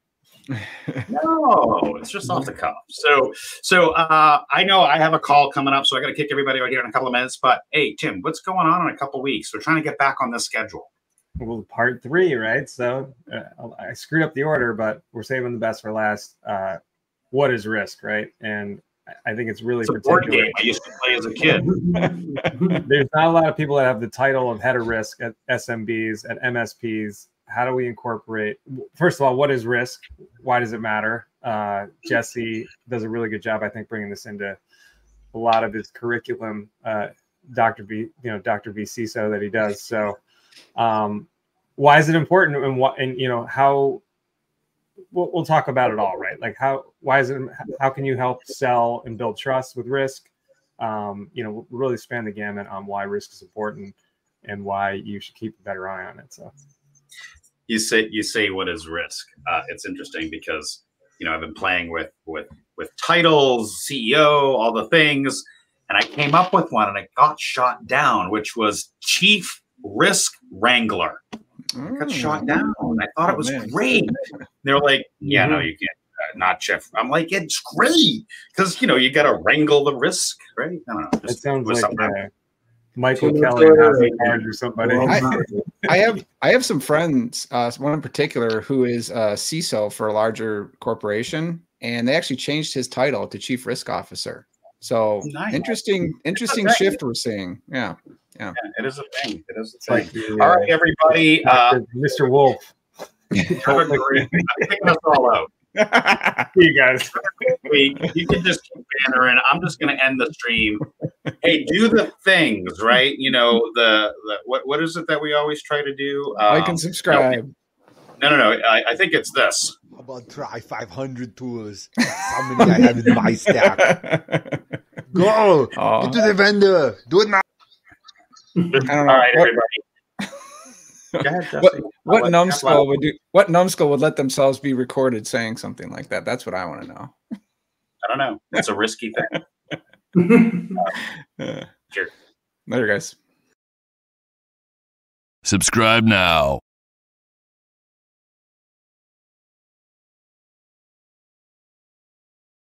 No, it's just off the cuff. So I know I have a call coming up, so I got to kick everybody out here in a couple of minutes. But hey, Tim, what's going on in a couple of weeks? We're trying to get back on this schedule. Well, part 3, right? So I screwed up the order, but we're saving the best for last. What is risk, right? And I think it's really a board game I used to play as a kid. There's not a lot of people that have the title of head of risk at SMBs, at MSPs. How do we incorporate? First of all, what is risk? Why does it matter? Jesse does a really good job, I think, bringing this into a lot of his curriculum. Dr. V CISO that he does. So. Why is it important, and how we'll talk about it all, right? Like how can you help sell and build trust with risk? Really span the gamut on why risk is important and why you should keep a better eye on it. So you say what is risk? It's interesting because I've been playing with titles, CEO, all the things, and I came up with one and it got shot down, which was Chief Risk Wrangler. Got shot down. I thought it was great. They're like, yeah, no, you can't. Not Jeff. I'm like, it's great because you got to wrangle the risk, right? I don't know. It sounds like Michael Kelly or somebody. I have some friends. One in particular who is a CISO for a larger corporation, and they actually changed his title to Chief Risk Officer. So nice. Interesting shift we're seeing. Yeah, it is a thing. It is a thing. All right, everybody. Mr. Wolf. I'm picking us all out. See you guys. You can just keep bantering. I'm just going to end the stream. Hey, do the things, right? You know, the what is it that we always try to do? Like and subscribe. No. I think it's this. How about try 500 tools? How many I have in my stack? Go! Get to the vendor. Do it now. I don't know. All right, everybody. Go ahead, Jesse. What numbskull would do? What numbskull would let themselves be recorded saying something like that? That's what I want to know. I don't know. It's a risky thing. Sure. Later, guys. Subscribe now.